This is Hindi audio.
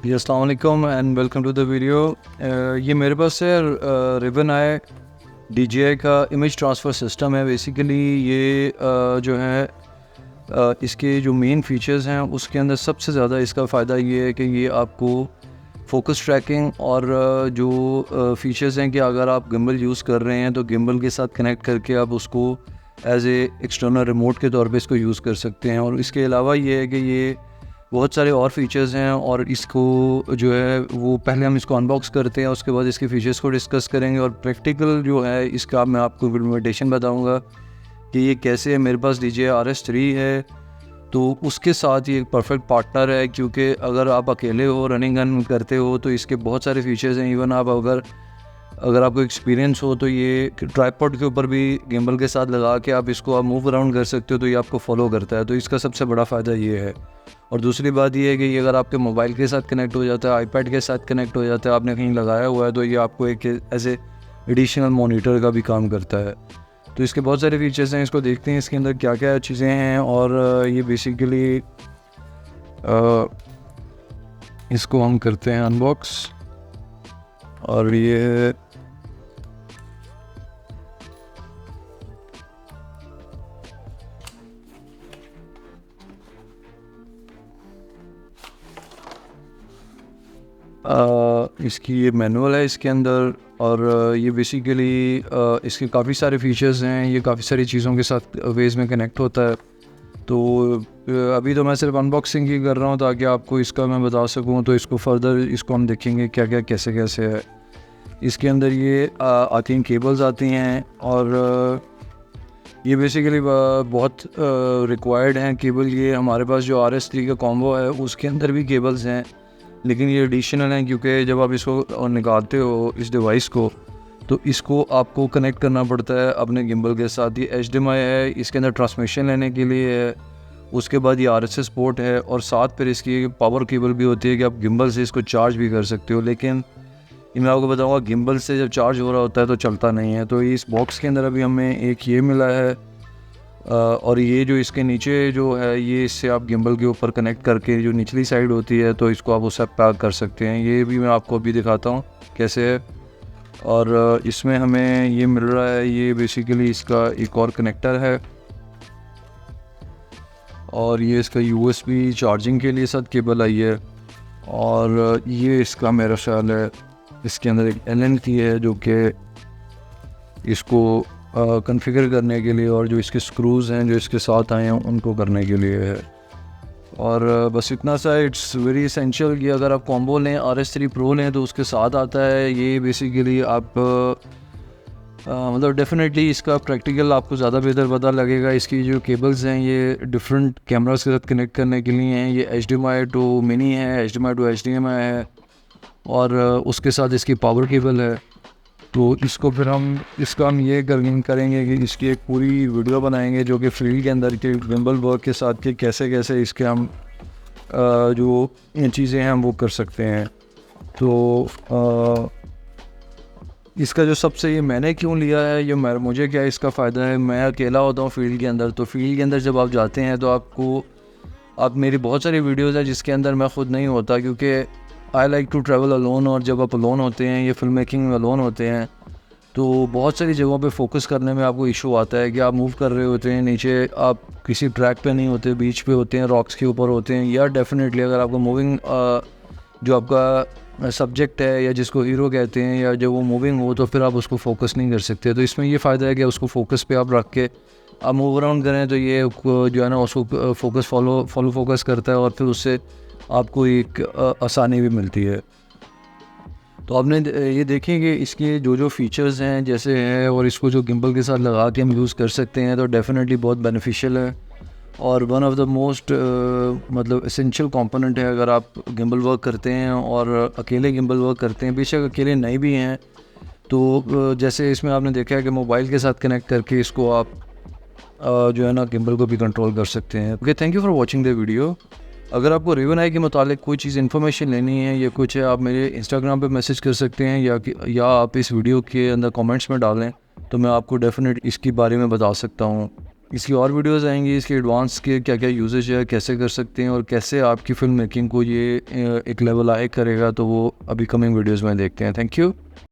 जी अस्सलाम वालेकुम and welcome to the video. ये मेरे पास है रिबन आई DJI का इमेज ट्रांसफ़र सिस्टम है। बेसिकली ये जो है इसके जो मेन फीचर्स हैं उसके अंदर सबसे ज़्यादा इसका फ़ायदा ये है कि ये आपको फोकस ट्रैकिंग और जो फीचर्स हैं कि अगर आप गिम्बल यूज़ कर रहे हैं तो गिम्बल के साथ कनेक्ट करके आप उसको एज ए एक्सटर्नल रिमोट के तौर पे इसको यूज़ कर सकते हैं। और इसके अलावा ये है कि ये बहुत सारे और फीचर्स हैं और इसको जो है वो पहले हम इसको अनबॉक्स करते हैं, उसके बाद इसके फीचर्स को डिस्कस करेंगे और प्रैक्टिकल जो है इसका मैं आपको इम्प्लीमेंटेशन बताऊंगा कि ये कैसे है। मेरे पास DJI RS3 है तो उसके साथ ये एक परफेक्ट पार्टनर है, क्योंकि अगर आप अकेले हो रनिंग गन करते हो तो इसके बहुत सारे फीचर्स हैं। इवन आप अगर आपको एक्सपीरियंस हो तो ये ट्राइपॉड के ऊपर भी गिम्बल के साथ लगा के आप इसको आप मूव अराउंड कर सकते हो, तो ये आपको फॉलो करता है। तो इसका सबसे बड़ा फ़ायदा ये है। और दूसरी बात ये है कि ये अगर आपके मोबाइल के साथ कनेक्ट हो जाता है, आईपैड के साथ कनेक्ट हो जाता है, आपने कहीं लगाया हुआ है, तो ये आपको एक ऐसे एडिशनल मॉनिटर का भी काम करता है। तो इसके बहुत सारे फीचर्स हैं, इसको देखते हैं इसके अंदर क्या क्या चीज़ें हैं। और ये बेसिकली इसको हम करते हैं अनबॉक्स। और ये इसकी ये मैनुअल है इसके अंदर। और ये बेसिकली इसके काफ़ी सारे फीचर्स हैं, ये काफ़ी सारी चीज़ों के साथ वेज में कनेक्ट होता है। तो अभी तो मैं सिर्फ अनबॉक्सिंग ही कर रहा हूँ ताकि आपको इसका मैं बता सकूँ। तो इसको फर्दर इसको हम देखेंगे क्या क्या कैसे कैसे है। इसके अंदर ये आती हैं केबल्स आती हैं और ये बेसिकली बहुत रिक्वायर्ड हैं केबल। ये हमारे पास जो RS3 का कॉम्बो है उसके अंदर भी केबल्स हैं, लेकिन ये एडिशनल हैं क्योंकि जब आप इसको निकालते हो इस डिवाइस को तो इसको आपको कनेक्ट करना पड़ता है अपने गिम्बल के साथ। ये HDMI है, इसके अंदर ट्रांसमिशन लेने के लिए है। उसके बाद ये RSS पोर्ट है और साथ फिर इसकी पावर केबल भी होती है कि आप गिम्बल से इसको चार्ज भी कर सकते हो। लेकिन ये मैं आपको बताऊंगा गिम्बल से जब चार्ज हो रहा होता है तो चलता नहीं है। तो इस बॉक्स के अंदर अभी हमें एक ये मिला है और ये जो इसके नीचे जो है ये इससे आप गिम्बल के ऊपर कनेक्ट करके जो निचली साइड होती है तो इसको आप उससे पैक कर सकते हैं। ये भी मैं आपको अभी दिखाता हूँ कैसे है। और इसमें हमें ये मिल रहा है, ये बेसिकली इसका एक और कनेक्टर है और ये इसका USB चार्जिंग के लिए साथ केबल आई है। और ये इसका मेरा ख्याल है इसके अंदर एक LN की है जो कि इसको कॉन्फ़िगर करने के लिए और जो इसके स्क्रूज़ हैं जो इसके साथ आए हैं उनको करने के लिए है। और बस इतना सा। इट्स वेरी एसेंशियल कि अगर आप कॉम्बो लें RS3 Pro लें तो उसके साथ आता है ये। बेसिकली आप मतलब डेफिनेटली इसका प्रैक्टिकल आपको ज़्यादा बेहतर पता लगेगा। इसकी जो केबल्स हैं ये डिफरेंट कैमरास के साथ कनेक्ट करने के लिए हैं। ये HDMI to mini है, HDMI to HDMI है और उसके साथ इसकी पावर केबल है। तो इसको फिर इसका हम ये करेंगे कि इसकी एक पूरी वीडियो बनाएंगे जो कि फील्ड के अंदर के गिम्बल वर्क के साथ के कैसे कैसे इसके हम जो ये चीज़ें हैं हम वो कर सकते हैं। तो इसका जो सबसे ये मैंने क्यों लिया है, ये मुझे क्या इसका फ़ायदा है। मैं अकेला होता हूँ फील्ड के अंदर, तो फील्ड के अंदर जब आप जाते हैं तो आप मेरी बहुत सारी वीडियोज़ हैं जिसके अंदर मैं ख़ुद नहीं होता क्योंकि I like to travel alone. और जब आप अलोन होते हैं, ये फिल्म मेकिंग में अलोन होते हैं, तो बहुत सारी जगहों पे फोकस करने में आपको इशू आता है कि आप मूव कर रहे होते हैं, नीचे आप किसी ट्रैक पे नहीं होते, बीच पे होते हैं, रॉक्स के ऊपर होते हैं। या डेफिनेटली अगर आपको मूविंग जो आपका सब्जेक्ट है या जिसको हीरो कहते हैं या जब वो मूविंग हो तो फिर आप उसको फोकस नहीं कर सकते। तो इसमें ये फ़ायदा है कि उसको फोकस पे आप रख के आप मूव अराउंड करें तो ये जो है ना उसको फोकस फॉलो फोकस करता है और फिर उससे आपको एक आसानी भी मिलती है। तो आपने ये देखें कि इसके जो फीचर्स हैं जैसे हैं और इसको जो गिम्बल के साथ लगा के हम यूज़ कर सकते हैं तो डेफिनेटली बहुत बेनिफिशियल है और वन ऑफ द मोस्ट मतलब एसेंशियल कंपोनेंट है अगर आप गिम्बल वर्क करते हैं और अकेले गिम्बल वर्क करते हैं। बेशक अकेले नहीं भी हैं तो जैसे इसमें आपने देखा है कि मोबाइल के साथ कनेक्ट करके इसको आप जो है ना गिम्बल को भी कंट्रोल कर सकते हैं। Okay, thank you for watching the video. अगर आपको रिबन आई के मुतालिक कोई चीज़ इन्फॉर्मेशन लेनी है या कुछ है, आप मेरे इंस्टाग्राम पे मैसेज कर सकते हैं या आप इस वीडियो के अंदर कमेंट्स में डालें तो मैं आपको डेफिनेट इसके बारे में बता सकता हूँ। इसकी और वीडियोस आएंगी, इसके एडवांस के क्या क्या यूजेज है, कैसे कर सकते हैं और कैसे आपकी फ़िल्म मेकिंग को ये एक लेवल आए करेगा, तो वो अभी कमिंग वीडियोस में देखते हैं। Thank you.